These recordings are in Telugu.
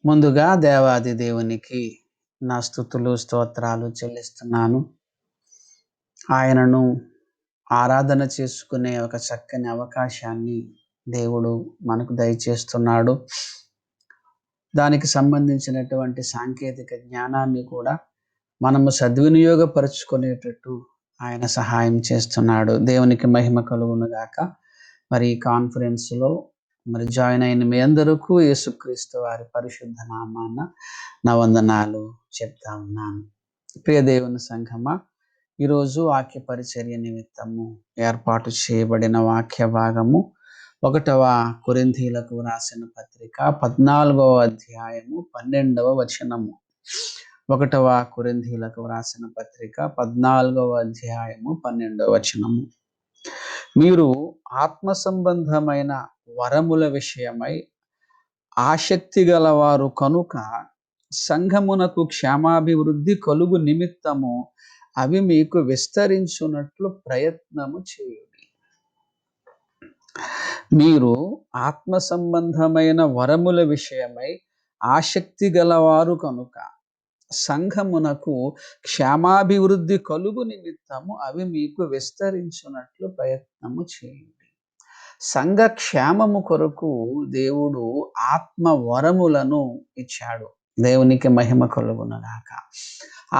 ముందుగా దేవాది దేవునికి నా స్తుతులు స్తోత్రాలు చెల్లిస్తున్నాను. ఆయనను ఆరాధన చేసుకునే ఒక చక్కని అవకాశాన్ని దేవుడు మనకు దయచేస్తున్నాడు. దానికి సంబంధించినటువంటి సాంకేతిక జ్ఞానాన్ని కూడా మనము సద్వినియోగపరుచుకునేటట్టు ఆయన సహాయం చేస్తున్నాడు. దేవునికి మహిమ కలుగునుగాక. మరి ఈ కాన్ఫరెన్స్లో జాయిన్ అయిన మీ అందరికీ యేసుక్రీస్తు వారి పరిశుద్ధ నామాన నా వందనాలు చెప్తా ఉన్నాను. ప్రియ దేవుని సంఘమా, ఈరోజు వాక్య పరిచర్య నిమిత్తము ఏర్పాటు చేయబడిన వాక్య భాగము 1వ కొరింథీలకు రాసిన పత్రిక 14వ అధ్యాయము 12వ వచనము. 1వ కొరింథీలకు రాసిన పత్రిక 14వ అధ్యాయము 12వ వచనము. మీరు ఆత్మ సంబంధమైన వరముల విషయమై ఆసక్తి గలవారు కనుక సంఘమునకు క్షేమాభివృద్ధి కలుగు నిమిత్తము అవి మీకు విస్తరించున్నట్లు ప్రయత్నము చేయుడి. మీరు ఆత్మ సంబంధమైన వరముల విషయమై ఆసక్తి గలవారు కనుక సంఘమునకు క్షేమాభివృద్ధి కలుగు నిమిత్తము అవి మీకు విస్తరించున్నట్లు ప్రయత్నము చేయండి. సంఘ క్షేమము కొరకు దేవుడు ఆత్మ వరములను ఇచ్చాడు. దేవునికి మహిమ కలుగునుగాక.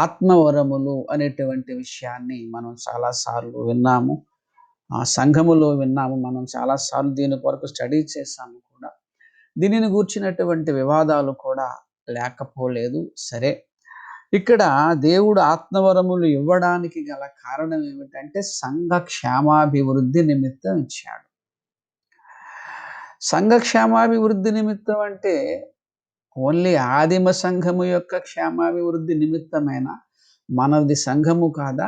ఆత్మ వరములు అనేటువంటి విషయాన్ని మనం చాలాసార్లు విన్నాము, సంఘములో విన్నాము. మనం చాలాసార్లు దీని కొరకు స్టడీ చేశాము కూడా. దీనిని గూర్చినటువంటి వివాదాలు కూడా లేకపోలేదు. సరే, ఇక్కడ దేవుడు ఆత్మవరములు ఇవ్వడానికి గల కారణం ఏమిటంటే సంఘ క్షేమాభివృద్ధి నిమిత్తం ఇచ్చాడు. సంఘ క్షేమాభివృద్ధి నిమిత్తం అంటే ఓన్లీ ఆదిమ సంఘము యొక్క క్షేమాభివృద్ధి నిమిత్తమేనా? మనది సంఘము కాదా?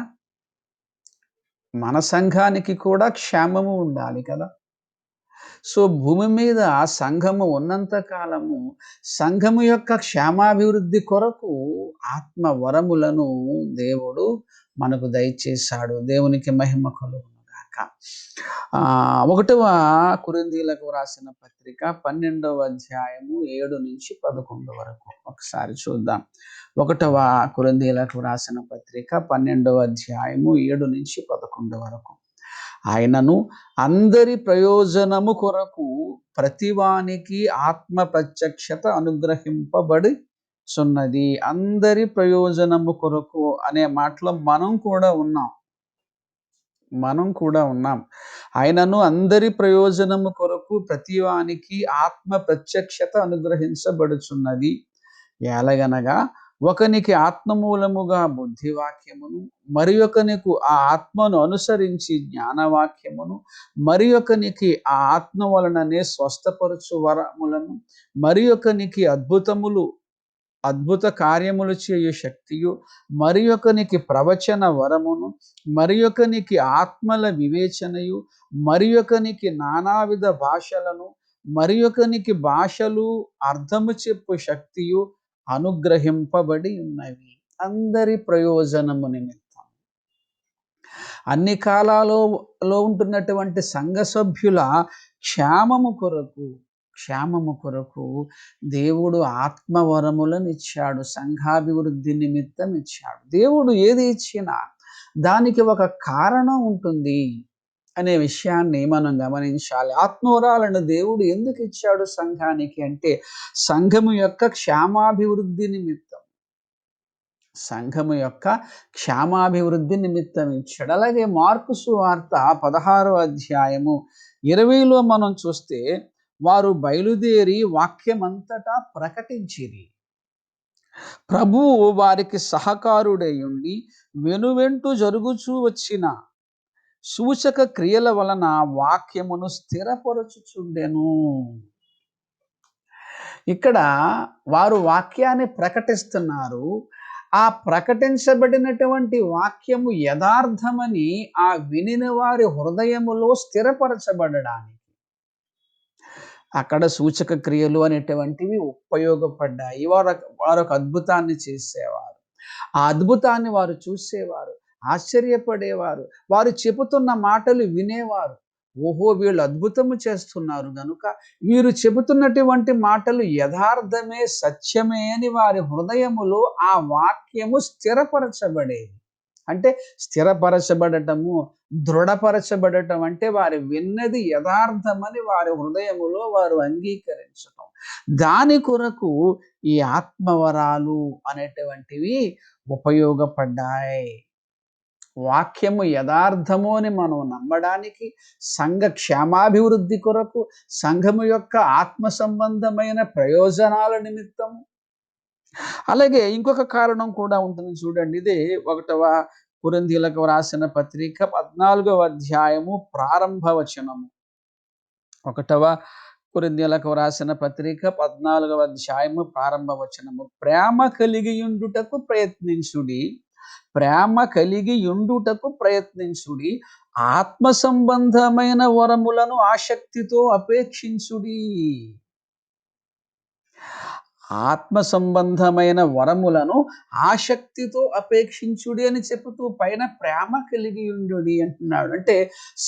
మన సంఘానికి కూడా క్షేమము ఉండాలి కదా. సో భూమి మీద సంఘము ఉన్నంత కాలము సంఘము యొక్క క్షేమాభివృద్ధి కొరకు ఆత్మ వరములను దేవుడు మనకు దయచేశాడు. దేవునికి మహిమ కలుగునుగాక. 1వ కొరింథీలకు రాసిన పత్రిక 12వ అధ్యాయము 7 నుంచి 11 వరకు ఒకసారి చూద్దాం. 1వ కొరింథీలకు రాసిన పత్రిక 12వ అధ్యాయము 7 నుంచి 11 వరకు. ఆయనను అందరి ప్రయోజనము కొరకు ప్రతివానికి ఆత్మ ప్రత్యక్షత అనుగ్రహింపబడి చున్నది. అందరి ప్రయోజనము కొరకు అనే మాటలో మనం కూడా ఉన్నాం. ఆయనను అందరి ప్రయోజనము కొరకు ప్రతివానికి ఆత్మ ప్రత్యక్షత అనుగ్రహించబడుచున్నది. ఎలాగనగా ఒకనికి ఆత్మ మూలముగా బుద్ధివాక్యమును, మరి ఒకనికి ఆ ఆత్మను అనుసరించి జ్ఞానవాక్యమును, మరి ఒకనికి ఆ ఆత్మ వలననే స్వస్థపరచు వరములను, మరి ఒకనికి అద్భుత కార్యములు చేయు శక్తియు, మరి ఒకనికి ప్రవచన వరమును, మరి ఒకనికి ఆత్మల వివేచనయు, మరి ఒకనికి నానావిధ భాషలను, మరి ఒకనికి భాషలు అర్థము చెప్పు శక్తియు అనుగ్రహింపబడి ఉన్నవి. అందరి ప్రయోజనము నిమిత్తం అన్ని కాలాలలో ఉంటున్నటువంటి సంఘ సభ్యుల క్షేమము కొరకు దేవుడు ఆత్మవరములను ఇచ్చాడు. సంఘాభివృద్ధి నిమిత్తం ఇచ్చాడు. దేవుడు ఏది ఇచ్చినా దానికి ఒక కారణం ఉంటుంది అనే విషయాన్ని మనం గమనించాలి. ఆత్మవరాలను దేవుడు ఎందుకు ఇచ్చాడు సంఘానికి అంటే సంఘము యొక్క క్షేమాభివృద్ధి నిమిత్తం. ఇచ్చాడు. అలాగే మార్కు సువార్త 16వ అధ్యాయము 20లో మనం చూస్తే వారు బయలుదేరి వాక్యమంతటా ప్రకటించిరి. ప్రభువు వారికి సహకారుడై ఉండి వెనువెంటు జరుగుచూ వచ్చిన సూచక క్రియల వలన వాక్యమును స్థిరపరచుచుండెను. ఇక్కడ వారు వాక్యాన్ని ప్రకటిస్తున్నారు. ఆ ప్రకటించబడినటువంటి వాక్యము యథార్థమని ఆ వినిన వారి హృదయములో స్థిరపరచబడడానికి అక్కడ సూచక క్రియలు అనేటువంటివి ఉపయోగపడ్డాయి. వారు ఒక అద్భుతాన్ని చేసేవారు. ఆ అద్భుతాన్ని వారు చూసేవారు, ఆశ్చర్యపడేవారు. వారు చెబుతున్న మాటలు వినేవారు. ఓహో! వీళ్ళు అద్భుతము చేస్తున్నారు గనుక, వీరు చెబుతున్నటువంటి మాటలు యథార్థమే, సత్యమే అని వారి హృదయములో ఆ వాక్యము స్థిరపరచబడేది. అంటే స్థిరపరచబడటము, దృఢపరచబడటం అంటే వారు విన్నది యథార్థమని వారి హృదయములో వారు అంగీకరించటం. దాని కొరకు ఈ ఆత్మవరాలు అనేటువంటివి ఉపయోగపడ్డాయి. వాక్యము యథార్థము అని మనం నమ్మడానికి, సంఘ క్షేమాభివృద్ధి కొరకు, సంఘము యొక్క ఆత్మ సంబంధమైన ప్రయోజనాల నిమిత్తము. అలాగే ఇంకొక కారణం కూడా ఉంటుంది చూడండి. ఇదే 1వ కొరింథీయులకు వ్రాసిన పత్రిక 14వ అధ్యాయము ప్రారంభ వచనము. 1వ కొరింథీయులకు వ్రాసిన పత్రిక 14వ అధ్యాయము ప్రారంభ వచనము. ప్రేమ కలిగియుండుటకు ప్రయత్నించుడి. ప్రేమ కలిగియుండుటకు ప్రయత్నించుడి. ఆత్మ సంబంధమైన వరములను ఆసక్తితో అపేక్షించుడి. ఆత్మ సంబంధమైన వరములను ఆసక్తితో అపేక్షించుడి అని చెబుతూ పైన ప్రేమ కలిగియుండుడి అంటున్నాడు. అంటే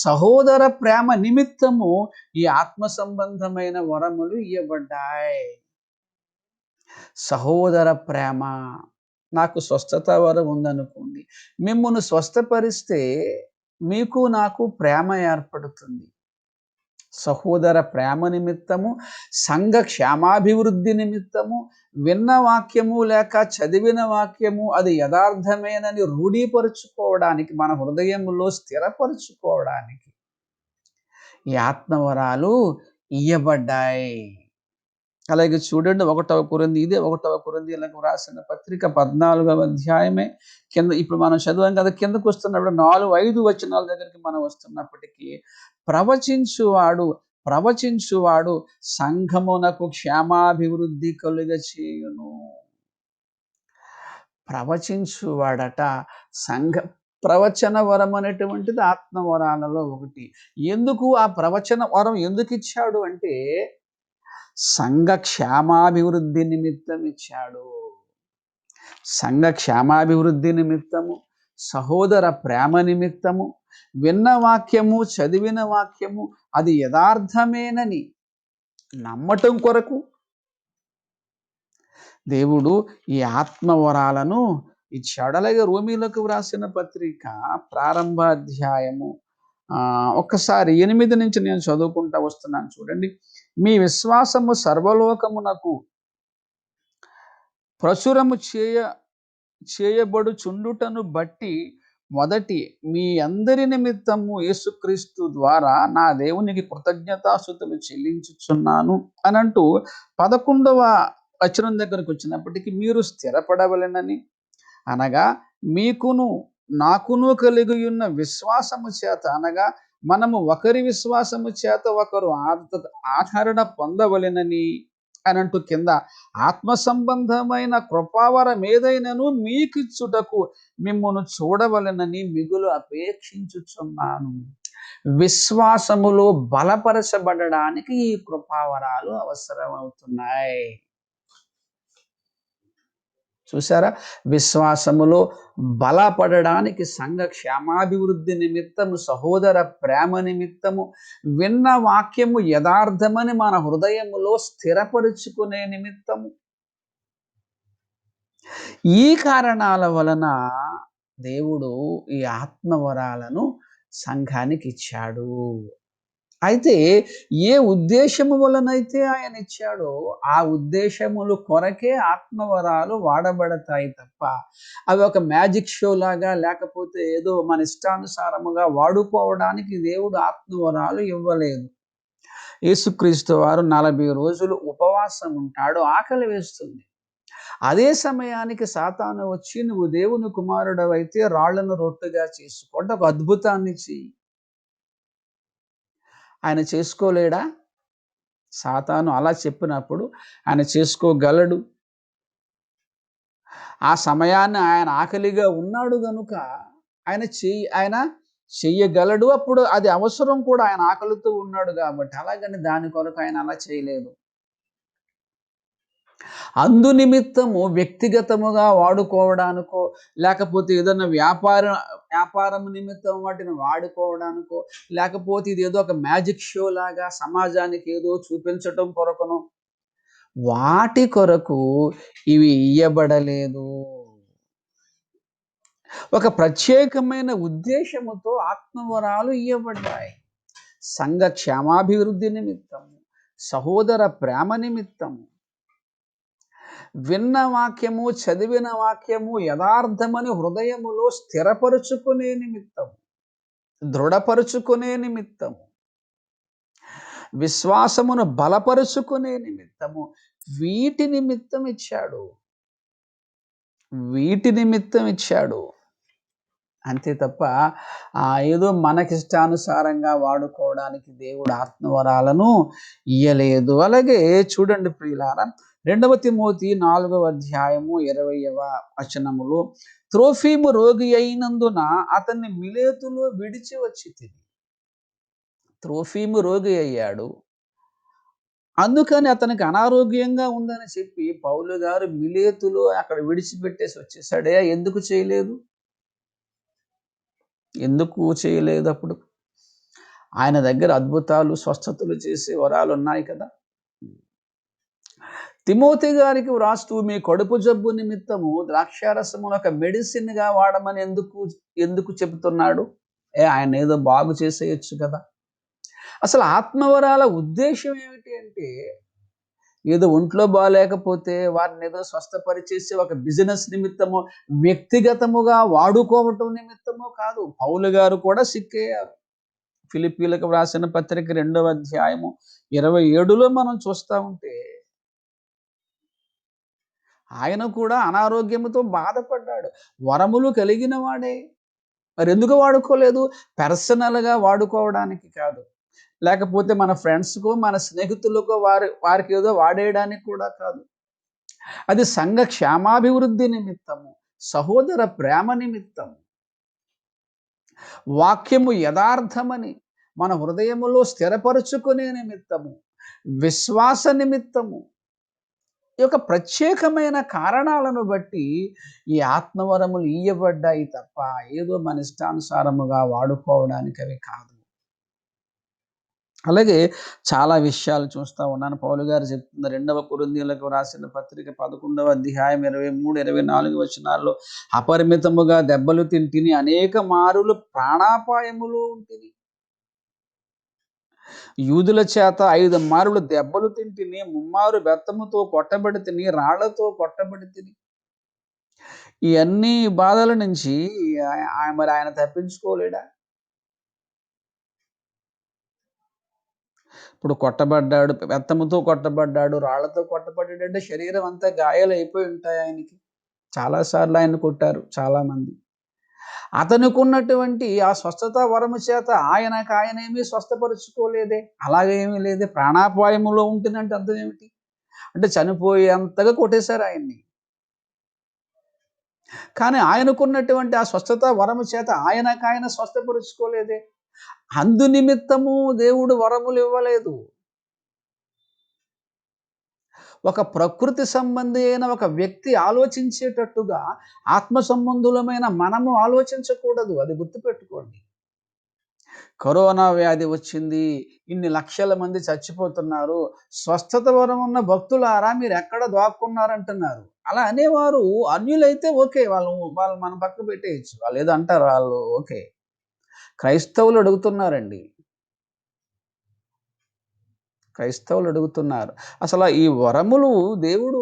సహోదర ప్రేమ నిమిత్తము ఈ ఆత్మ సంబంధమైన వరములు ఇయ్యబడ్డాయి. సహోదర ప్రేమ. నాకు స్వస్థత వరం ఉందనుకోండి. మిమ్మును స్వస్థపరిస్తే మీకు నాకు ప్రేమ ఏర్పడుతుంది. సహోదర ప్రేమ నిమిత్తము, సంఘ క్షేమాభివృద్ధి నిమిత్తము, విన్న వాక్యము లేక చదివిన వాక్యము అది యథార్థమేనని రూఢీపరుచుకోవడానికి, మన హృదయములో స్థిరపరుచుకోవడానికి ఈ ఆత్మవరాలు ఇయ్యబడ్డాయి. అలాగే చూడండి 1వ కొరింథీయులకు వ్రాసిన పత్రిక 14వ అధ్యాయమే కింద ఇప్పుడు మనం చదివాం కదా, కిందకు వస్తున్నప్పుడు 4, 5 వచనాల దగ్గరికి మనం వస్తున్నప్పటికీ ప్రవచించువాడు సంఘమునకు క్షేమాభివృద్ధి కలుగచేయును. ప్రవచించువాడట సంఘ ప్రవచన వరం అనేటువంటిది ఆత్మవరాలలో ఒకటి. ఎందుకు ఆ ప్రవచన వరం ఎందుకు ఇచ్చాడు అంటే సంఘ క్షేమాభివృద్ధి నిమిత్తం ఇచ్చాడు. సంఘ క్షేమాభివృద్ధి నిమిత్తము, సహోదర ప్రేమ నిమిత్తము, విన్న వాక్యము, చదివిన వాక్యము అది యథార్థమేనని నమ్మటం కొరకు దేవుడు ఈ ఆత్మవరాలను ఇచ్చాడు. అలాగే రోమీలకు వ్రాసిన పత్రిక ప్రారంభ అధ్యాయము ఒక్కసారి 8 నుంచి నేను చదువుకుంటా వస్తున్నాను చూడండి. మీ విశ్వాసము సర్వలోకమునకు ప్రచురము చేయబడుచుండుటను బట్టి మొదటి మీ అందరి నిమిత్తము యేసుక్రీస్తు ద్వారా నా దేవునికి కృతజ్ఞతాస్తుతులు చెల్లించుచున్నాను అని అంటూ 11వ వచనం దగ్గరకు వచ్చినప్పటికీ మీరు స్థిరపడవలెనని, అనగా మీకును నాకును కలిగి ఉన్న విశ్వాసము చేత, అనగా మనము ఒకరి విశ్వాసము చేత ఒకరు ఆదరణ పొందవలెనని అని అంటూ కింద ఆత్మ సంబంధమైన కృపావరం ఏదైనను మీకిచ్చుటకు మిమ్మును చూడవలెనని మిగులు అపేక్షించుచున్నాను. విశ్వాసములో బలపరచబడడానికి ఈ కృపావరాలు అవసరమవుతున్నాయి. చూసారా, విశ్వాసములో బలపడడానికి, సంఘ క్షేమాభివృద్ధి నిమిత్తము, సహోదర ప్రేమ నిమిత్తము, విన్న వాక్యము యథార్థమని మన హృదయములో స్థిరపరుచుకునే నిమిత్తము, ఈ కారణాల వలన దేవుడు ఈ ఆత్మవరాలను సంఘానికి ఇచ్చాడు. అయితే ఏ ఉద్దేశము వలనైతే ఆయన ఇచ్చాడో ఆ ఉద్దేశములు కొరకే ఆత్మవరాలు వాడబడతాయి తప్ప అవి ఒక మ్యాజిక్ షో లాగా, లేకపోతే ఏదో మన ఇష్టానుసారముగా వాడుకోవడానికి దేవుడు ఆత్మవరాలు ఇవ్వలేదు. యేసుక్రీస్తు వారు 40 రోజులు ఉపవాసం ఉంటాడు, ఆకలి వేస్తుంది. అదే సమయానికి సాతాను వచ్చి నువ్వు దేవుని కుమారుడవైతే రాళ్లను రొట్టెగా చేసుకోండి, ఒక అద్భుతాన్ని చెయ్యి. ఆయన చేసుకోలేడా? సాతాను అలా చెప్పినప్పుడు ఆయన చేసుకోగలడు. ఆ సమయాన్ని ఆయన ఆకలిగా ఉన్నాడు గనుక ఆయన చెయ్యగలడు. అప్పుడు అది అవసరం కూడా, ఆయన ఆకలితో ఉన్నాడు కాబట్టి. అలాగని దాని కొరకు ఆయన అలా చేయలేదు. అందు నిమిత్తము వ్యక్తిగతముగా వాడుకోవడానికో, లేకపోతే ఏదన్నా వ్యాపారం నిమిత్తం వాటిని వాడుకోవడానికో, లేకపోతే ఇదేదో ఒక మ్యాజిక్ షో లాగా సమాజానికి ఏదో చూపించటం కొరకునో, వాటి కొరకు ఇవి ఇయ్యబడలేదు. ఒక ప్రత్యేకమైన ఉద్దేశముతో ఆత్మవరాలు ఇయ్యబడ్డాయి. సంఘ క్షేమాభివృద్ధి నిమిత్తము, సహోదర ప్రేమ నిమిత్తము, విన్న వాక్యము, చదివిన వాక్యము యథార్థమని హృదయములో స్థిరపరుచుకునే నిమిత్తము, దృఢపరుచుకునే నిమిత్తము, విశ్వాసమును బలపరుచుకునే నిమిత్తము, వీటి నిమిత్తం ఇచ్చాడు. వీటి నిమిత్తం ఇచ్చాడు. అంతే తప్ప ఏదో మనకిష్టానుసారంగా వాడుకోవడానికి దేవుడు ఆత్మవరాలను ఇయ్యలేదు. అలాగే చూడండి ప్రియులారా, 2 తిమోతి 4వ అధ్యాయము 20వ వచనములో, త్రోఫీము రోగి అయినందున అతన్ని మిలేతులో విడిచి వచ్చితిని. త్రోఫీము రోగి అయ్యాడు, అందుకని అతనికి అనారోగ్యంగా ఉందని చెప్పి పౌలు గారు మిలేతులో అక్కడ విడిచిపెట్టేసి వచ్చేసాడే. ఎందుకు చేయలేదు? ఎందుకు చేయలేదు అప్పుడు? ఆయన దగ్గర అద్భుతాలు, స్వస్థతలు చేసే వరాలు ఉన్నాయి కదా. తిమోతి గారికి వ్రాస్తూ మీ కడుపు జబ్బు నిమిత్తము ద్రాక్షారసమును ఒక మెడిసిన్గా వాడమని ఎందుకు చెబుతున్నాడు? ఆయన ఏదో బాగు చేసేయచ్చు కదా. అసలు ఆత్మవరాల ఉద్దేశం ఏమిటి అంటే, ఏదో ఒంట్లో బాగాలేకపోతే వారిని ఏదో స్వస్థపరిచేసి ఒక బిజినెస్ నిమిత్తమో, వ్యక్తిగతముగా వాడుకోవటం నిమిత్తమో కాదు. పౌలు గారు కూడా సిక్కయ్యారు. ఫిలిప్పీలకు వ్రాసిన పత్రిక 2వ అధ్యాయము 27లో మనం చూస్తా ఉంటే, ఆయన కూడా అనారోగ్యముతో బాధపడ్డాడు. వరములు కలిగిన వాడే, మరి ఎందుకు వాడుకోలేదు? పర్సనల్గా వాడుకోవడానికి కాదు, లేకపోతే మన ఫ్రెండ్స్కో, మన స్నేహితులకో వారికి ఏదో వాడేయడానికి కూడా కాదు. అది సంఘ క్షేమాభివృద్ధి నిమిత్తము, సహోదర ప్రేమ నిమిత్తము, వాక్యము యథార్థమని మన హృదయములో స్థిరపరుచుకునే నిమిత్తము, విశ్వాస నిమిత్తము, ఈ యొక్క ప్రత్యేకమైన కారణాలను బట్టి ఈ ఆత్మవరములు ఇయ్యబడ్డాయి తప్ప ఏదో మన ఇష్టానుసారముగా వాడుకోవడానికి అవి కాదు. అలాగే చాలా విషయాలు చూస్తూ ఉన్నాను. పౌలు గారు చెప్తున్న 2వ కొరింథీయులకు రాసిన పత్రిక 11వ అధ్యాయం 23, 24 వచనాల్లో, అపరిమితముగా దెబ్బలు తింటిని, అనేక మారులు ప్రాణాపాయములో ఉంటిని. యూదుల చేత 5 మారులు దెబ్బలు తింటిని, 3 మారు బెత్తముతో కొట్టబడి తిని, రాళ్లతో కొట్టబడి తిని. ఈ అన్ని బాధల నుంచి మరి ఆయన తప్పించుకోలేడా? ఇప్పుడు కొట్టబడ్డాడు, బెత్తముతో కొట్టబడ్డాడు, రాళ్లతో కొట్టబడ్డాడంటే శరీరం అంతా గాయాలు అయిపోయి ఉంటాయి ఆయనకి. చాలాసార్లు ఆయన కొట్టారు చాలామంది. అతనికి ఉన్నటువంటి ఆ స్వస్థత వరము చేత ఆయనేమీ స్వస్థపరుచుకోలేదే. అలాగేమీ లేదే. ప్రాణాపాయములో ఉంటుందంటే అర్థం ఏమిటి? అంటే చనిపోయేంతగా కొట్టేశారు ఆయన్ని. కానీ ఆయనకున్నటువంటి ఆ స్వస్థత వరము చేత ఆయన స్వస్థపరుచుకోలేదే. అందు నిమిత్తము దేవుడు వరములు ఇవ్వలేదు. ఒక ప్రకృతి సంబంధి అయిన ఒక వ్యక్తి ఆలోచించేటట్టుగా ఆత్మ సంబంధులమైన మనము ఆలోచించకూడదు. అది గుర్తుపెట్టుకోండి. కరోనా వ్యాధి వచ్చింది, ఇన్ని లక్షల మంది చచ్చిపోతున్నారు, స్వస్థత వరం ఉన్న భక్తులారా మీరు ఎక్కడ దాక్కున్నారంటున్నారు. అలా అనేవారు అన్యులైతే ఓకే, వాళ్ళు మనం పక్క పెట్టేయచ్చు. వాళ్ళు ఏదో అంటారు, వాళ్ళు ఓకే. క్రైస్తవులు అడుగుతున్నారండి. క్రైస్తవులు అడుగుతున్నారు. అసలు ఈ వరములు దేవుడు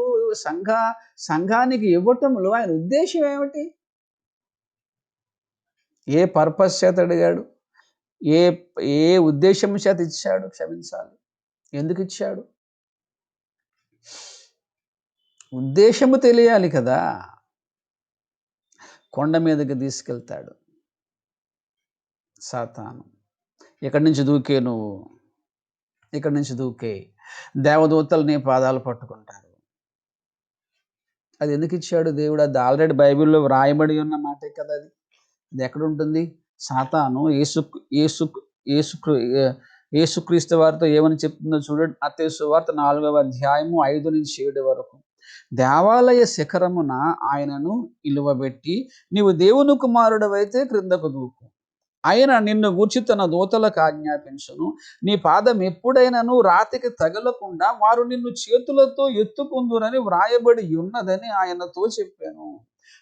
సంఘానికి ఇవ్వటంలో ఆయన ఉద్దేశం ఏమిటి? ఏ పర్పస్ చేత అడిగాడు? ఏ ఏ ఉద్దేశం చేత ఇచ్చాడు? క్షమించాలి. ఎందుకు ఇచ్చాడు? ఉద్దేశము తెలియాలి కదా. కొండ మీదకి తీసుకెళ్తాడు సాతాను. ఇక్కడి నుంచి దూకే, నువ్వు ఇక్కడి నుంచి దూకే, దేవదూతలు నీ పాదాలు పట్టుకుంటారు. అది ఎందుకు ఇచ్చాడు దేవుడు? అది ఆల్రెడీ బైబిల్లో వ్రాయబడి ఉన్న మాటే కదా. అది ఎక్కడ ఉంటుంది? సాతాను యేసుక్రీస్తు వారితో ఏమని చెప్తుందో చూడండి. మత్తయి సువార్త 4వ అధ్యాయము 5-7 వరకు. దేవాలయ శిఖరమున ఆయనను నిలువబెట్టి, నీవు దేవుని కుమారుడవైతే క్రిందకు దూకు, ఆయన నిన్ను గూర్చి తన దూతలకు ఆజ్ఞాపించును, నీ పాదం ఎప్పుడైనను రాతికి తగలకుండా వారు నిన్ను చేతులతో ఎత్తుకుందురని వ్రాయబడి ఉన్నదని ఆయనతో చెప్పాను.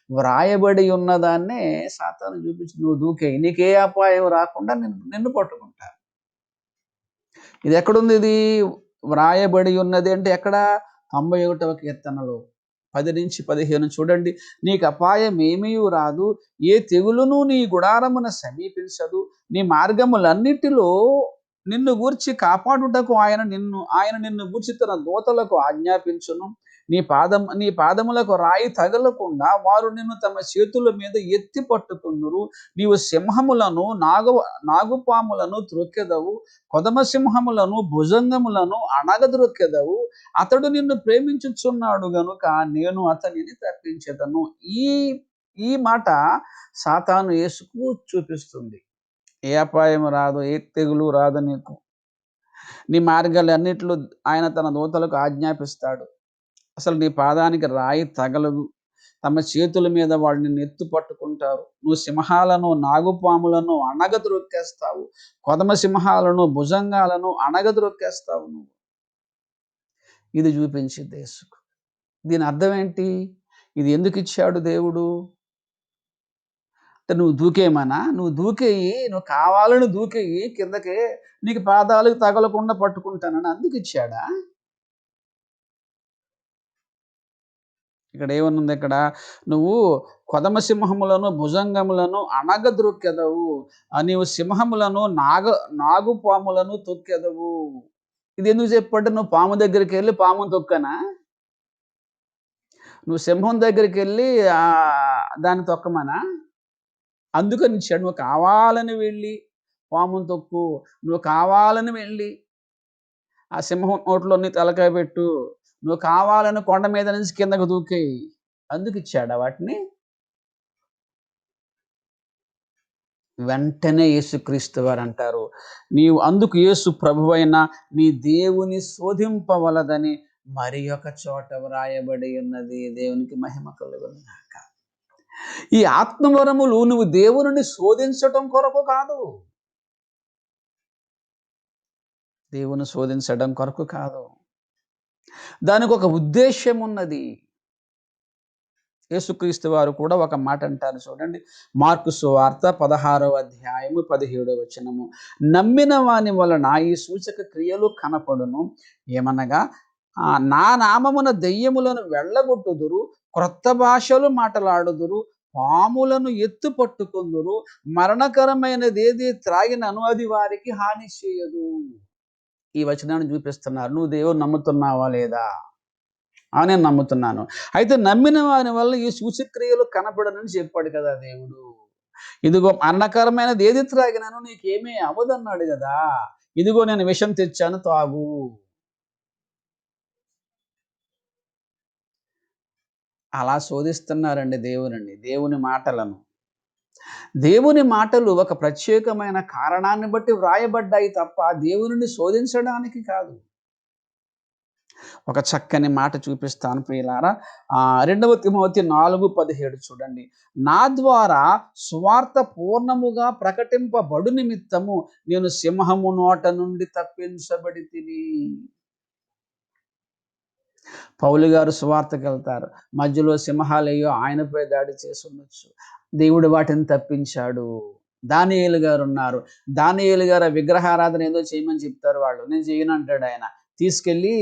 వ్రాయబడి ఉన్నదాన్నే సాతాను చూపించి, నువ్వు దూకేయి, నీకే అపాయం రాకుండా నిన్ను పట్టుకుంటా. ఇది ఎక్కడుంది? ఇది వ్రాయబడి ఉన్నది అంటే ఎక్కడ? 91వ కీర్తనలో 10-15 చూడండి. నీకు అపాయం ఏమీ రాదు, ఏ తెగులును నీ గుడారమున సమీపించదు, నీ మార్గములన్నిటిలో నిన్ను గూర్చి కాపాడుటకు ఆయన నిన్ను గూర్చి తన దూతలకు ఆజ్ఞాపించును, నీ పాదములకు రాయి తగలకుండా వారు నిన్ను తమ చేతుల మీద ఎత్తి పట్టుకుందురు, నీవు సింహములను నాగుపాములను త్రొక్కెదవు, కొదమ సింహములను భుజంగములను అణగద్రొక్కెదవు, అతడు నిన్ను ప్రేమించుచున్నాడు గనుక నేను అతనిని తప్పించెదను. ఈ ఈ మాట సాతాను యేసుకు చూపిస్తుంది. ఏ అపాయం రాదు, ఏ తెగులు రాదు నీకు, నీ మార్గాలన్నిట్లో ఆయన తన దూతలకు ఆజ్ఞాపిస్తాడు, అసలు నీ పాదానికి రాయి తగలదు, తమ చేతుల మీద వాళ్ళు నిన్ను ఎత్తు పట్టుకుంటారు, నువ్వు సింహాలను నాగుపాములను అణగద్రొక్కేస్తావు, కొదమ సింహాలను భుజంగాలను అణగద్రొక్కేస్తావు నువ్వు. ఇది చూపించింది యేసుకు. దీని అర్థం ఏంటి? ఇది ఎందుకు ఇచ్చాడు దేవుడు అంటే, నువ్వు దూకేయమనా? నువ్వు దూకేయి, నువ్వు కావాలని దూకేయి కిందకి, నీకు పాదాలకు తగలకుండా పట్టుకుంటానని అందుకు ఇచ్చాడా? ఇక్కడ ఏమనుంది? ఇక్కడ నువ్వు కొదమ సింహములను భుజంగములను అణగద్రొక్కెదవు, నీవు సింహములను నాగుపాములను తొక్కెదవు. ఇది ఎందుకు చెప్పంటే, నువ్వు పాము దగ్గరికి వెళ్ళి పామును తొక్కనా? నువ్వు సింహం దగ్గరికి వెళ్ళి దాన్ని తొక్కమనా? అందుకని ఇచ్చాడు. నువ్వు కావాలని వెళ్ళి పామును తొక్కు, నువ్వు కావాలని వెళ్ళి ఆ సింహం నోట్లో నీ తలకాయ పెట్టు, నువ్వు కావాలని కొండ మీద నుంచి కిందకు దూకేయి, అందుకు ఇచ్చాడా వాటిని? వెంటనే యేసుక్రీస్తు వారు అంటారు, నీవు అందుకు యేసు ప్రభువైన నీ దేవుని శోధింపవలదని మరి ఒక చోట వ్రాయబడి ఉన్నది. దేవునికి మహిమ కలుగును గాక. ఈ ఆత్మవరములు నువ్వు దేవుని శోధించటం కొరకు కాదు, దేవుని శోధించడం కొరకు కాదు, దానికి ఒక ఉద్దేశ్యం ఉన్నది. యేసుక్రీస్తు వారు కూడా ఒక మాట అంటారు చూడండి. మార్కు సువార్త 16వ అధ్యాయము 17వ వచనము. నమ్మిన వాని వలన ఈ సూచక క్రియలు కనపడును, ఏమనగా నా నామమున దెయ్యములను వెళ్ళగొట్టుదురు, క్రొత్త భాషలు మాటలాడుదురు, పాములను ఎత్తు పట్టుకుందురు, మరణకరమైనదేది త్రాగినను అది వారికి హాని చేయదు. ఈ వచనాన్ని చూపిస్తున్నారు. నువ్వు దేవుని నమ్ముతున్నావా లేదా? నేను నమ్ముతున్నాను. అయితే నమ్మిన వారి వల్ల ఈ సూచక్రియలు కనపడనని చెప్పాడు కదా దేవుడు. ఇదిగో మరణకరమైనది ఏది త్రాగినాను నీకేమీ అవ్వదన్నాడు కదా. ఇదిగో నేను విషం తెచ్చాను తాగు. అలా శోధిస్తున్నారండి దేవుని మాటలను. దేవుని మాటలు ఒక ప్రత్యేకమైన కారణాన్ని బట్టి వ్రాయబడ్డాయి తప్ప దేవునిని శోధించడానికి కాదు. ఒక చక్కని మాట చూపిస్తాను ప్రియులారా. 2వ తిమోతి 4:17 చూడండి. నా ద్వారా సువార్త పూర్ణముగా ప్రకటింపబడు నిమిత్తము నేను సింహము నోట నుండి తప్పించబడితిని. పౌలు గారు సువార్తకి వెళ్తారు, మధ్యలో సింహాలయ్యో ఆయనపై దాడి చేసి ఉండొచ్చు, దేవుడు వాటిని తప్పించాడు. దానియేలు గారు ఉన్నారు, దానియేలు గారు విగ్రహారాధన ఏదో చేయమని చెప్తారు వాళ్ళు, నేను చేయను అంటాడు ఆయన. తీసుకెళ్ళి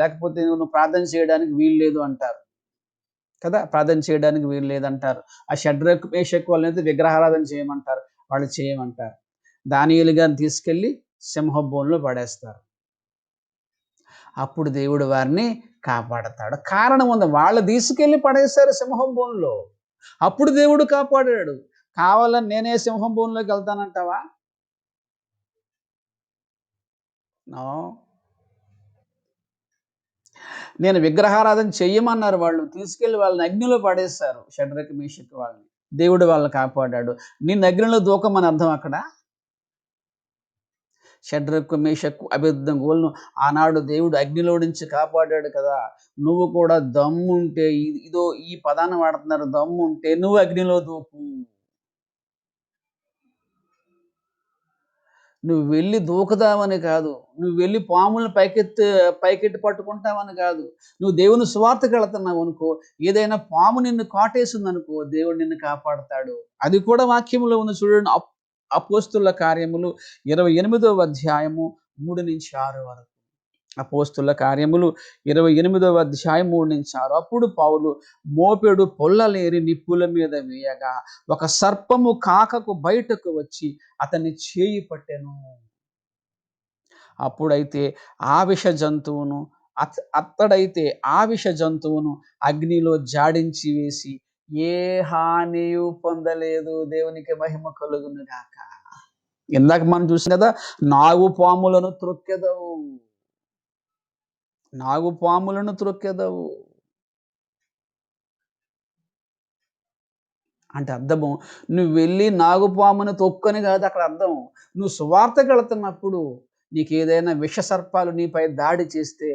లేకపోతే నువ్వు ప్రార్థన చేయడానికి వీలు లేదు అంటారు కదా, ప్రార్థన చేయడానికి వీలు లేదంటారు. ఆ షడ్రక్ మేషక్ వాళ్ళనైతే విగ్రహారాధన చేయమంటారు, వాళ్ళు చేయమంటారు. దానియేలు గారిని తీసుకెళ్ళి సింహబోన్లో పడేస్తారు. అప్పుడు దేవుడు వారిని కాపాడతాడు. కారణం ఉంది, వాళ్ళు తీసుకెళ్ళి పడేశారు సింహం బోన్లో, అప్పుడు దేవుడు కాపాడాడు. కావాలని నేనే సింహం బోన్లోకి వెళ్తానంటావా? నో. నేను విగ్రహారాధన చెయ్యమన్నారు వాళ్ళు, తీసుకెళ్ళి వాళ్ళని అగ్నిలో పడేశారు, షడ్రక్ మేషక్ వాళ్ళని. దేవుడు వాళ్ళని కాపాడాడు. నిన్ను అగ్నిలో దూకమని అర్థం అక్కడ. షడ్రకు మేషకు అబేద్నెగోలను ఆనాడు దేవుడు అగ్నిలో నుంచి కాపాడాడు కదా! నువ్వు కూడా దమ్ముంటే ఇదో ఈ పదాన్ని వాడుతున్నారు. దమ్ముంటే నువ్వు అగ్నిలో దూకు. నువ్వు వెళ్లి దూకుదామని కాదు. నువ్వు వెళ్లి పాములను పైకెత్తి పట్టుకుంటావని కాదు. నువ్వు దేవుని సువార్తకెళ్తున్నావనుకో, ఏదైనా పాము నిన్ను కాటేసిందనుకో, దేవుడు నిన్ను కాపాడతాడు. అది కూడా వాక్యంలో ఉంది చూడండి. అపోస్తుల కార్యములు 28వ అధ్యాయము 3-6 వరకు. అపోస్తుల కార్యములు 28వ అధ్యాయం 3-6. అప్పుడు పౌలు మోపెడు పొల్లలేరి నిప్పుల మీద వేయగా ఒక సర్పము కాకకు బయటకు వచ్చి అతన్ని చేయి పట్టెను. అప్పుడైతే ఆ విష జంతువును అత్తడైతే ఆ విష జంతువును అగ్నిలో జాడించి వేసి ఏ హానియు పొందలేదు. దేవునికి మహిమ కలుగును గాక. ఇందాక మనం చూసాం కదా, నాగు పాములను త్రొక్కెదవు, నాగు పాములను త్రొక్కెదవు అంటే అర్థము, నువ్వు వెళ్ళి నాగుపామును తొక్కని కాదు అక్కడ అర్థం. నువ్వు సువార్తకు వెళుతున్నప్పుడు నీకు ఏదైనా విష సర్పాలు నీపై దాడి చేస్తే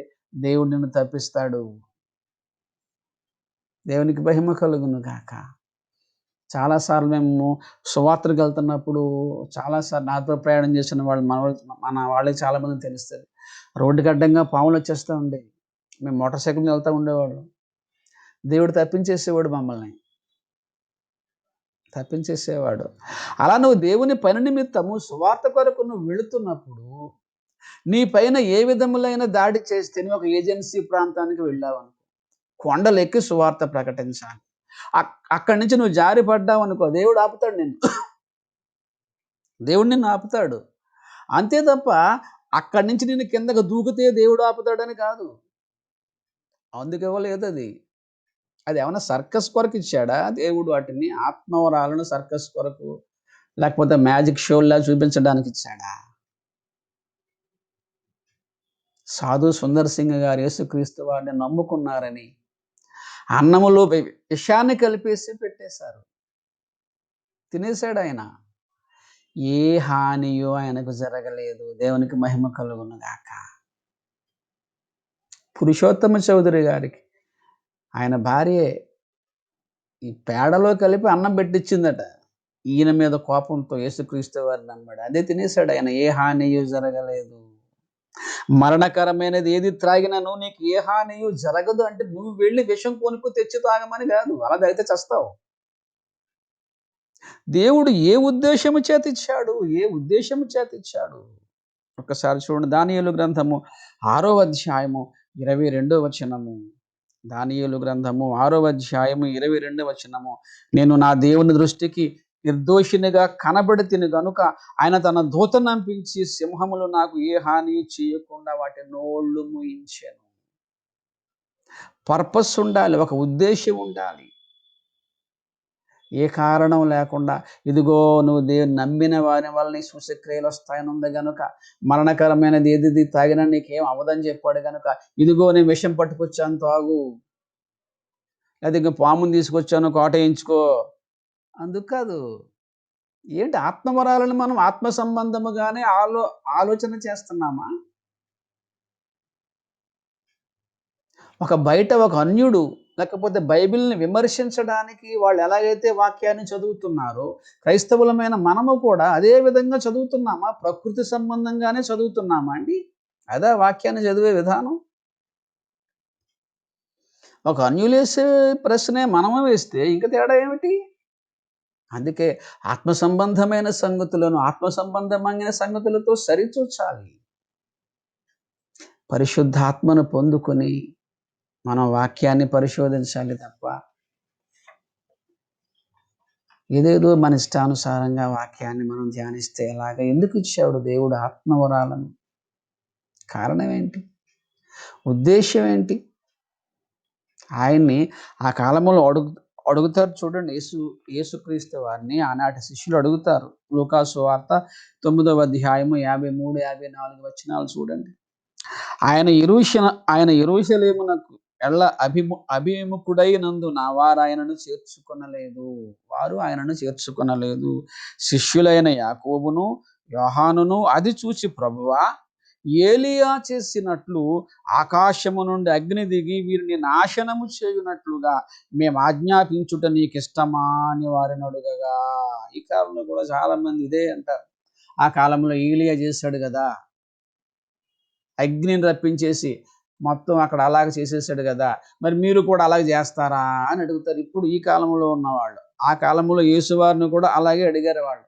దేవుడు నిన్ను తప్పిస్తాడు. దేవునికి మహిమ కలుగును గాక. చాలాసార్లు మేము సువార్తకు వెళ్తున్నప్పుడు చాలాసార్లు నాతో ప్రయాణం చేసిన వాళ్ళు మన వాళ్ళకి చాలామంది తెలుస్తుంది. రోడ్డుకి అడ్డంగా పాములు వచ్చేస్తూ ఉండేవి. మేము మోటార్ సైకిల్ మీద వెళ్తూ ఉండేవాళ్ళం. దేవుడు తప్పించేసేవాడు మమ్మల్ని, తప్పించేసేవాడు. అలా నువ్వు దేవుని పని నిమిత్తము సువార్త కొరకు నువ్వు వెళుతున్నప్పుడు నీ పైన ఏ విధములైన దాడి చేస్తే నువ్వు ఒక ఏజెన్సీ ప్రాంతానికి వెళ్ళావనుకో, కొండలెక్కి సువార్త ప్రకటించాలి. అక్కడి నుంచి నువ్వు జారి పడ్డావు అనుకో, దేవుడు ఆపుతాడు నిన్ను. దేవుడు నిన్ను ఆపుతాడు అంతే తప్ప అక్కడి నుంచి నిన్ను కిందకు దూకితే దేవుడు ఆపుతాడని కాదు. అందుకు ఇవ్వలేదు అది. అది ఏమన్నా సర్కస్ కొరకు ఇచ్చాడా దేవుడు? వాటిని ఆత్మవరాలను సర్కస్ కొరకు లేకపోతే మ్యాజిక్ షోలా చూపించడానికి ఇచ్చాడా? సాధు సుందర్ సింగ్ గారు యేసుక్రీస్తు వారిని నమ్ముకున్నారని అన్నములో విషాన్ని కలిపేసి పెట్టేశారు, తినేశాడు ఆయన. ఏ హానియో ఆయనకు జరగలేదు. దేవునికి మహిమ కలుగును గాక. పురుషోత్తమ చౌదరి గారికి ఆయన భార్యే ఈ పేడలో కలిపి అన్నం పెట్టించిందట. ఈయన మీద కోపంతో యేసుక్రీస్తు వారిని నమ్మాడు, అదే తినేశాడు ఆయన. ఏ హానియు జరగలేదు. మరణకరమైనది ఏది త్రాగినను నీకు ఏ హానియు జరగదు అంటే నువ్వు వెళ్ళి విషం కొనుక్కు తెచ్చి తాగమని కాదు. అలా తాగితే చస్తావు. దేవుడు ఏ ఉద్దేశము చేత ఇచ్చాడు? ఏ ఉద్దేశము చేత ఇచ్చాడు? ఒకసారి చూడండి, దానియేలు గ్రంథము 6వ అధ్యాయము 22వ వచనము. దానియేలు గ్రంథము 6వ అధ్యాయము 22వ వచనము. నేను నా దేవుని దృష్టికి నిర్దోషినిగా కనబడితిని గనుక ఆయన తన దూతను పంపించి సింహములు నాకు ఏ హాని చేయకుండా వాటి నోళ్ళు మూయించెను. పర్పస్ ఉండాలి, ఒక ఉద్దేశం ఉండాలి. ఏ కారణం లేకుండా ఇదిగో నువ్వు దేవుని నమ్మిన వారి వల్ల నీ సూచక్రియలు వస్తాయని ఉంది కనుక, మరణకరమైనది ఏది తాగినా నీకేం అవదని చెప్పాడు కనుక, ఇదిగో నేను విషం పట్టుకొచ్చాను తాగు, లేదా ఇంక పాముని తీసుకొచ్చాను కోటయించుకో, అందుకు కాదు. ఏంటి ఆత్మవరాలను మనం ఆత్మ సంబంధముగానే ఆలోచన చేస్తున్నామా? బయట ఒక అన్యుడు లేకపోతే బైబిల్ని విమర్శించడానికి వాళ్ళు ఎలాగైతే వాక్యాన్ని చదువుతున్నారో, క్రైస్తవులమైన మనము కూడా అదే విధంగా చదువుతున్నామా? ప్రకృతి సంబంధంగానే చదువుతున్నామా అండి? అదే వాక్యాన్ని చదివే విధానం. ఒక అన్యులేసే ప్రశ్నే మనము వేస్తే ఇంక తేడా ఏమిటి? అందుకే ఆత్మ సంబంధమైన సంగతులను ఆత్మ సంబంధమైన సంగతులతో సరిచూచాలి. పరిశుద్ధాత్మను పొందుకొని మనం వాక్యాన్ని పరిశోధించాలి తప్ప ఏదేదో మన ఇష్టానుసారంగా వాక్యాన్ని మనం ధ్యానిస్తే ఎలాగ? ఎందుకు ఇచ్చాడు దేవుడు ఆత్మవరాలను? కారణం ఏంటి? ఉద్దేశం ఏంటి? ఆయన్ని ఆ కాలంలో అడుగుతారు చూడండి. యేసుక్రీస్తు వారిని ఆనాటి శిష్యులు అడుగుతారు. లూకా సువార్త 9వ అధ్యాయము 53, 54 వచనాలు చూడండి. ఆయన యెరూషలేమునకు అభిముఖుడైనందున వారు ఆయనను చేర్చుకొనలేదు. శిష్యులైన యాకోబును యోహానును అది చూసి, ప్రభువా, ఏలియా చేసినట్లు ఆకాశము నుండి అగ్ని దిగి వీరిని నాశనము చేయునట్లుగా మేము ఆజ్ఞాపించుట నీకు ఇష్టమా అని వారిని అడుగగా. ఈ కాలంలో కూడా చాలా మంది ఇదే అంటారు. ఆ కాలంలో ఏలియా చేశాడు కదా, అగ్నిని రప్పించేసి మొత్తం అక్కడ అలాగ చేసేసాడు కదా, మరి మీరు కూడా అలాగే చేస్తారా అని అడుగుతారు ఇప్పుడు ఈ కాలంలో ఉన్నవాళ్ళు. ఆ కాలంలో యేసువారిని కూడా అలాగే అడిగారు వాళ్ళు.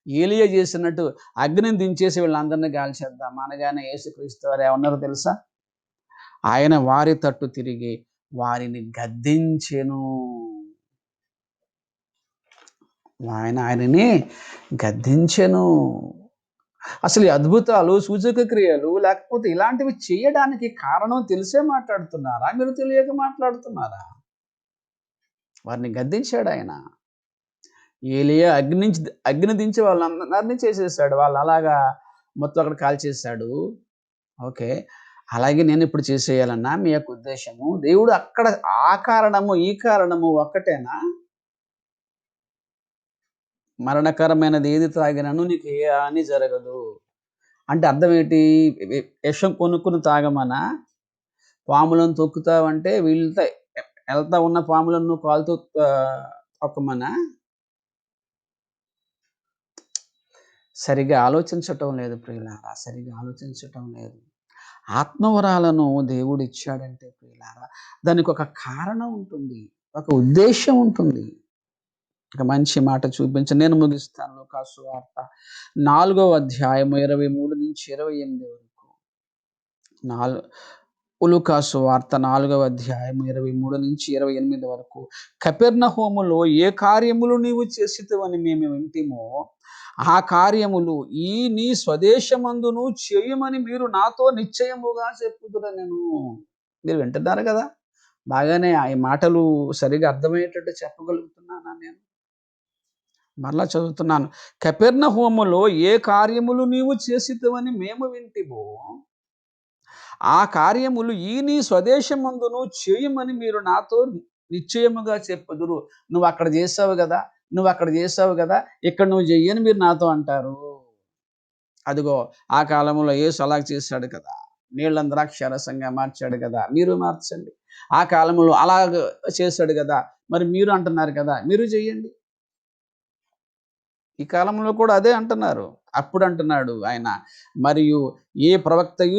ఏలియా చేసినట్టు అగ్నిని దించేసి వీళ్ళందరినీ కాల్చేద్దాం అనగానే యేసుక్రీస్తు వారు ఏమన్నారో తెలుసా? ఆయన వారి తట్టు తిరిగి వారిని గద్దించెను. ఆయనని గద్దించెను. అసలు ఈ అద్భుతాలు, సూచక క్రియలు లేకపోతే ఇలాంటివి చేయడానికి కారణం తెలిసే మాట్లాడుతున్నారా? మీరు తెలియక మాట్లాడుతున్నారా? వారిని గద్దించాడు ఆయన. ఏలియా అగ్ని దించి వాళ్ళందరిని చేసేసాడు. వాళ్ళు అలాగా మొత్తం అక్కడ కాల్చేసాడు. ఓకే. అలాగే నేనిప్పుడు చేసేయాలన్నా మీ యొక్క ఉద్దేశము? దేవుడు అక్కడ ఆ కారణము, ఈ కారణము ఒక్కటేనా? మరణకరమైనది ఏది తాగినను నీకు ఏ హాని జరగదు. అంటే అర్థం ఏంటి? విషం కొనుక్కొని తాగమనా? పాములను తొక్కుతావంటే వీళ్ళతో ఎళ్తా ఉన్న పాములను నువ్వు కాలుతో తొక్కమనా? సరిగ్గా ఆలోచించటం లేదు ప్రియులారా. సరిగ్గా ఆలోచించటం లేదు. ఆత్మవరాలను దేవుడిచ్చాడంటే ప్రియులారా, దానికొక కారణం ఉంటుంది. ఒక ఉద్దేశ్యం ఉంటుంది. ఒక మంచి మాట నేను ముగిస్తాను. లూకాసు సువార్త 4వ అధ్యాయము 23-28 వరకు. లూకాసు వార్త 4వ అధ్యాయము 23-28 వరకు. కపెర్నహూములో ఏ కార్యములు నీవు చేసితివని మేము వింటిమో, ఆ కార్యములు ఈ నీ స్వదేశమందును చేయమని మీరు నాతో నిశ్చయముగా చెప్పుదురనెను. మీరు వింటున్నారు కదా! బాగానే ఈ మాటలు సరిగ్గా అర్థమయ్యేటట్టు చెప్పగలుగుతున్నానా నేను? మరలా చదువుతున్నాను. కపెర్నహూములో ఏ కార్యములు నీవు చేసితివని మేము వింటిమో, ఆ కార్యములు ఈ నీ స్వదేశమందును చేయమని మీరు నాతో నిశ్చయముగా చెప్పుదురు. నువ్వక్కడ చేసావు గదా! నువ్వక్కడ చేసావు గదా! ఇక్కడ నువ్వు చెయ్యని మీరు నాతో అంటారు. అదిగో ఆ కాలంలో యేసు అలాగ చేశాడు కదా! నీళ్ళని ద్రాక్షారసంగా మార్చాడు గదా! మీరు మార్చండి. ఆ కాలంలో అలాగ చేశాడు గదా! మరి మీరు అంటున్నారు కదా! మీరు చెయ్యండి. ఈ కాలంలో కూడా అదే అంటున్నారు. అప్పుడు అంటున్నాడు ఆయన, మరియు ఏ ప్రవక్తయు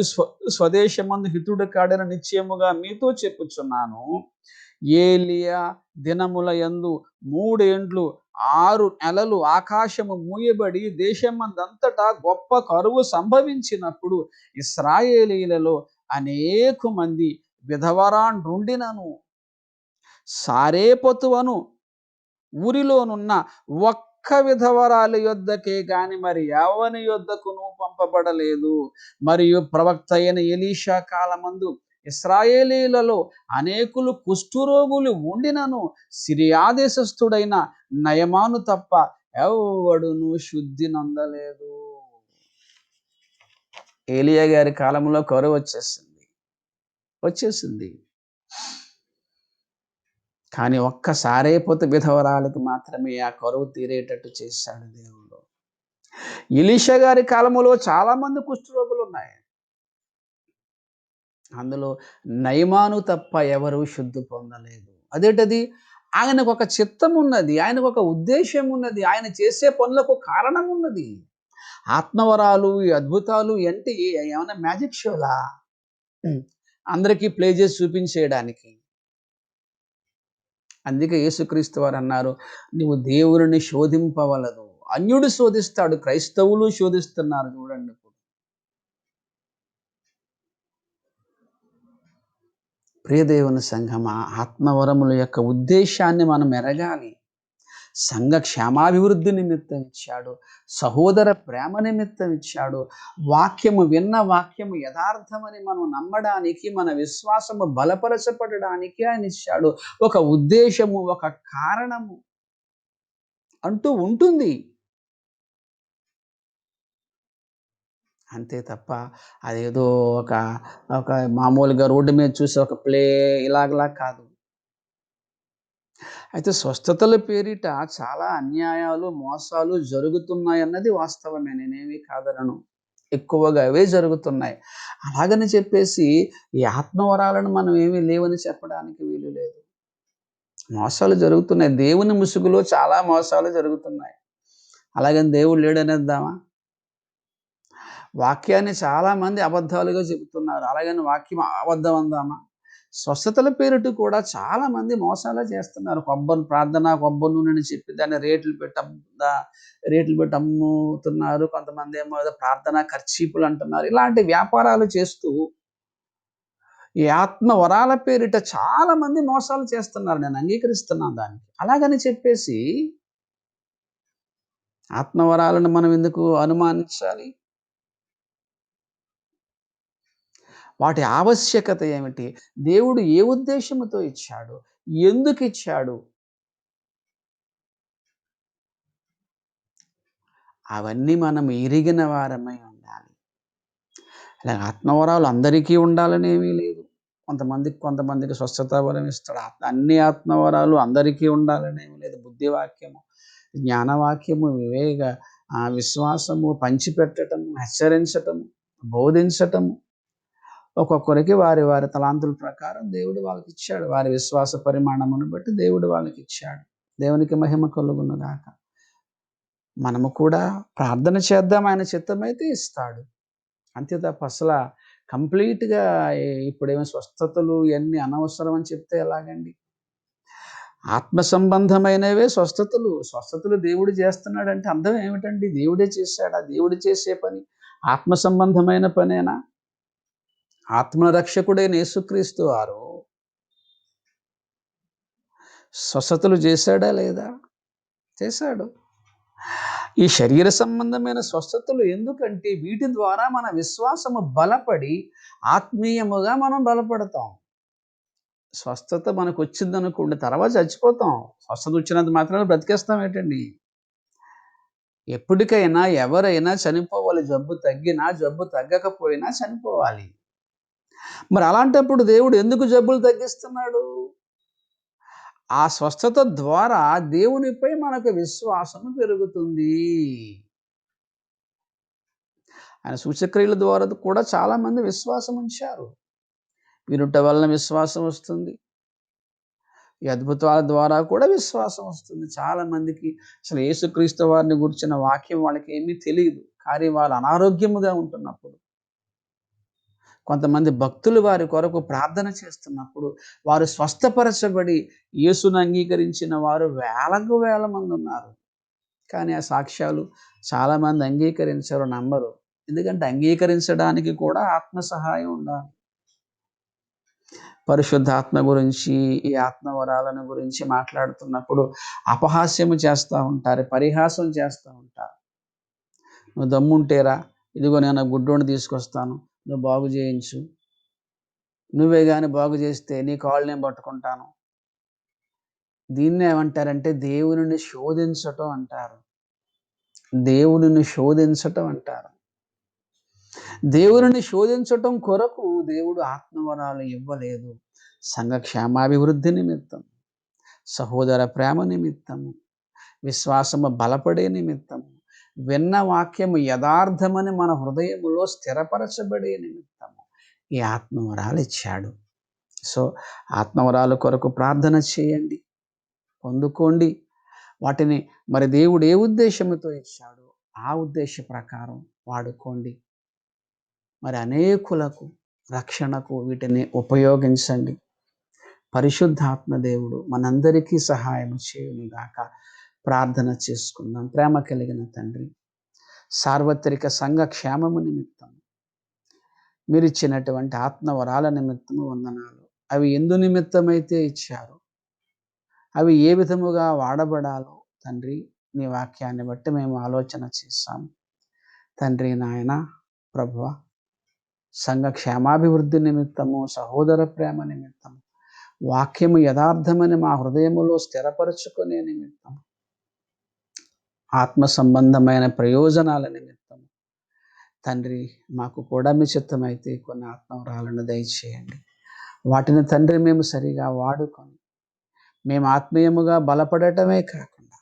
స్వదేశమందు హితుడు కాడని నిశ్చయముగా మీతో చెప్పుచున్నాను. ఏలియా దినముల యందు 3 ఏండ్లు 6 నెలలు ఆకాశము మూయబడి దేశమందంతటా గొప్ప కరువు సంభవించినప్పుడు ఇశ్రాయేలీయులలో అనేకమంది విధవరాండ్రుండినను సారేపతు అను ఊరిలోనున్న ఒక్క విధవరాలి యొద్దకే గాని మరి ఎవని యొద్దకును పంపబడలేదు. మరియు ప్రవక్త అయిన ఎలీషా కాలమందు ఇశ్రాయేలీలలో అనేకులు కుష్ఠరోగులు ఉండినను సిరియా దేశస్థుడైన నయమాను తప్ప ఎవ్వడును శుద్ధి నొందలేదు. ఏలియా గారి కాలంలో కరువు వచ్చేసింది. కానీ ఒక్క సారేపోతు విధవరాలికి మాత్రమే ఆ కరువు తీరేటట్టు చేశాడు దేవుడు. ఎలీషా గారి కాలంలో చాలా మంది కుష్ఠరోగులు ఉన్నాయి. అందులో నయమాను తప్ప ఎవరు శుద్ధి పొందలేదు. అదేంటది? ఆయనకు ఒక చిత్తం ఉన్నది. ఆయనకు ఒక ఉద్దేశం ఉన్నది. ఆయన చేసే పనులకు కారణం ఉన్నది. ఆత్మవరాలు, ఈ అద్భుతాలు అంటే ఏమన్నా మ్యాజిక్ షోలా? అందరికీ ప్లే చేసి చూపించేయడానికి. అందుకే యేసుక్రీస్తు వారు అన్నారు, నువ్వు దేవుని శోధింపవలదు. అన్యుడు శోధిస్తాడు, క్రైస్తవులు శోధిస్తున్నారు చూడండి ఇప్పుడు. ప్రియ దేవుని సంఘమా, ఆత్మవరముల యొక్క ఉద్దేశాన్ని మనం ఎరగాలి. సంఘ క్షేమాభివృద్ధి నిమిత్తం ఇచ్చాడు. సహోదర ప్రేమ నిమిత్తం ఇచ్చాడు. విన్న వాక్యము యథార్థమని మనం నమ్మడానికి, మన విశ్వాసము బలపరచబడడానికి ఆయన ఇచ్చాడు. ఒక ఉద్దేశము, ఒక కారణము అంటూ ఉంటుంది. అంతే తప్ప అదేదో ఒక ఒక మామూలుగా రోడ్డు మీద చూసి ఒక ప్లే ఇలాగలా కాదు. అయితే స్వస్థతల పేరిట చాలా అన్యాయాలు, మోసాలు జరుగుతున్నాయన్నది వాస్తవమే. నేనేమి కాదనను. ఎక్కువగా అవే జరుగుతున్నాయి. అలాగని చెప్పేసి ఈ ఆత్మవరాలను మనం ఏమి లేవని చెప్పడానికి వీలు లేదు. మోసాలు జరుగుతున్నాయి. దేవుని ముసుగులో చాలా మోసాలు జరుగుతున్నాయి. అలాగని దేవుడు లేడనేద్దామా? వాక్యాన్ని చాలామంది అబద్ధాలుగా చెబుతున్నారు. అలాగని వాక్యం అబద్ధం అందామా? స్వస్థతల పేరిట కూడా చాలామంది మోసాలే చేస్తున్నారు. కొబ్బరి నూనెని చెప్పి దాన్ని రేట్లు పెట్టి అమ్ముతున్నారు. కొంతమందేమో ఏదో ప్రార్థనా కర్చీపులు అంటున్నారు. ఇలాంటి వ్యాపారాలు చేస్తూ ఈ ఆత్మ వరాల పేరిట చాలామంది మోసాలు చేస్తున్నారు. నేను అంగీకరిస్తున్నాను దానికి. అలాగని చెప్పేసి ఆత్మవరాలను మనం ఎందుకు అనుమానించాలి? వాటి ఆవశ్యకత ఏమిటి? దేవుడు ఏ ఉద్దేశ్యముతో ఇచ్చాడు? ఎందుకిచ్చాడు? అవన్నీ మనం ఎరిగిన వారమై ఉండాలి. అలా ఆత్మవరాలు అందరికీ ఉండాలనేమీ లేదు. కొంతమందికి స్వస్థత వరం ఇస్తాడు. అన్ని ఆత్మవరాలు అందరికీ ఉండాలనేమి లేదు. బుద్ధివాక్యము, జ్ఞానవాక్యము, విశ్వాసము, పంచిపెట్టటము, హెచ్చరించటము, బోధించటము, ఒక్కొక్కరికి వారి వారి తలాంతుల ప్రకారం దేవుడు వాళ్ళకిచ్చాడు. వారి విశ్వాస పరిమాణమును బట్టి దేవుడు వాళ్ళకిచ్చాడు. దేవునికి మహిమ కలుగునుగాక. మనము కూడా ప్రార్థన చేద్దాం, ఆయన చిత్తమైతే ఇస్తాడు. అంతే తప్ప కంప్లీట్‌గా ఇప్పుడేమో స్వస్థతలు ఇయన్నీ అనవసరం అని చెప్తే ఎలాగండి? ఆత్మ సంబంధమైనవే స్వస్థతలు. స్వస్థతలు దేవుడు చేస్తున్నాడంటే అర్థం ఏమిటండి? దేవుడే చేశాడా? దేవుడు చేసే పని ఆత్మ సంబంధమైన పనేనా? ఆత్మ రక్షకుడైన యేసుక్రీస్తు వారు స్వస్థతలు చేశాడా లేదా? చేశాడు. ఈ శరీర సంబంధమైన స్వస్థతలు ఎందుకంటే వీటి ద్వారా మన విశ్వాసము బలపడి ఆత్మీయముగా మనం బలపడతాం. స్వస్థత మనకొచ్చిందనుకోండి తర్వాత చచ్చిపోతాం. స్వస్థత వచ్చినంత మాత్రాన బ్రతికేస్తాం ఏంటండి? ఎప్పటికైనా ఎవరైనా చనిపోవాలి. జబ్బు తగ్గినా, జబ్బు తగ్గకపోయినా చనిపోవాలి. మరి అలాంటప్పుడు దేవుడు ఎందుకు జబ్బులు తగ్గిస్తున్నాడు? ఆ స్వస్థత ద్వారా దేవునిపై మనకు విశ్వాసం పెరుగుతుంది. ఆయన సూచక్రియల ద్వారా కూడా చాలామంది విశ్వాసం ఉంచారు. వినుట వలన విశ్వాసం వస్తుంది. ఈ అద్భుతాల ద్వారా కూడా విశ్వాసం వస్తుంది. చాలామందికి అసలు యేసుక్రీస్తు వారిని గురించిన వాక్యం వాళ్ళకేమీ తెలీదు. కానీ వాళ్ళు అనారోగ్యముగా ఉంటున్నప్పుడు, కొంతమంది భక్తులు వారి కొరకు ప్రార్థన చేస్తున్నప్పుడు, వారు స్వస్థపరచబడి యేసును అంగీకరించిన వారు వేలకు వేల మంది ఉన్నారు. కానీ ఆ సాక్ష్యాలు చాలామంది అంగీకరించరు, నమ్మరు. ఎందుకంటే అంగీకరించడానికి కూడా ఆత్మ సహాయం ఉండాలి. పరిశుద్ధాత్మ గురించి, ఈ ఆత్మవరాలను గురించి మాట్లాడుతున్నప్పుడు అపహాస్యము చేస్తూ ఉంటారు, పరిహాసం చేస్తూ ఉంటారు. నువ్వు దమ్ముంటేరా, ఇదిగో నేను గుడ్డోడిని తీసుకొస్తాను, నువ్వు బాగు చేయించు, నువ్వే గాని బాగు చేస్తే నీ కాళ్ళు నేను పట్టుకుంటాను. దీన్ని ఏమంటారంటే దేవునిని శోధించటం అంటారు. దేవునిని శోధించటం అంటారు. దేవునిని శోధించటం కొరకు దేవుడు ఆత్మవరాలు ఇవ్వలేదు. సంఘ క్షేమాభివృద్ధి నిమిత్తం, సహోదర ప్రేమ నిమిత్తము, విశ్వాసము బలపడే నిమిత్తము, విన్న వాక్యము యథార్థమని మన హృదయములో స్థిరపరచబడే నిమిత్తము ఈ ఆత్మవరాలు ఇచ్చాడు. సో ఆత్మవరాల కొరకు ప్రార్థన చేయండి, పొందుకోండి. వాటిని మరి దేవుడు ఏ ఉద్దేశంతో ఇచ్చాడో ఆ ఉద్దేశ ప్రకారం వాడుకోండి. మరి అనేకులకు రక్షణకు వీటిని ఉపయోగించండి. పరిశుద్ధాత్మ దేవుడు మనందరికీ సహాయం చేయునుగాక. ప్రార్థన చేసుకుందాం. ప్రేమ కలిగిన తండ్రి, సార్వత్రిక సంఘ క్షేమము నిమిత్తం మీరిచ్చినటువంటి ఆత్మవరాల నిమిత్తము వందనాలు. అవి ఎందు నిమిత్తమైతే ఇచ్చారో, అవి ఏ విధముగా వాడబడాలో తండ్రి, నీ వాక్యాన్ని బట్టి మేము ఆలోచన చేశాము. తండ్రి, నాయన, ప్రభువా, సంఘ క్షేమాభివృద్ధి నిమిత్తము, సహోదర ప్రేమ నిమిత్తము, వాక్యము యథార్థమని మా హృదయములో స్థిరపరచుకునే నిమిత్తం, ఆత్మ సంబంధమైన ప్రయోజనాల నిమిత్తం తండ్రి, మాకు కూడా మీ చిత్తమైతే కొన్ని ఆత్మవరాలను దయచేయండి. వాటిని తండ్రి మేము సరిగా వాడుకొని మేము ఆత్మీయముగా బలపడటమే కాకుండా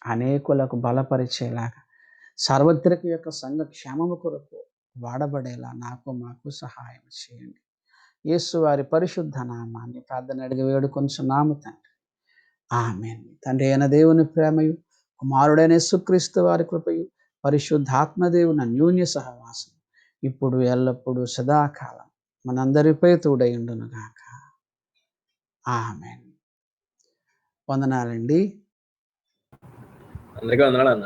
అనేకులకు బలపరిచేలాగా సార్వత్రిక యొక్క సంఘ క్షేమము కొరకు వాడబడేలా మాకు సహాయం చేయండి. యేసు వారి పరిశుద్ధ నామాన్ని ప్రార్థన అడిగి వేడుకొంచున్నాము తండ్రి. ఆమేన్. తండ్రి అయిన దేవుని ప్రేమయు, కుమారుడైన యేసుక్రీస్తు వారి కృపయు, పరిశుద్ధాత్మదేవుని అన్యోన్య సహవాసం ఇప్పుడు ఎల్లప్పుడూ సదాకాలం మనందరిపై తోడైయుండును గాక. ఆమేన్. వందనాలండి. అందరికీ వందనాలు అన్న.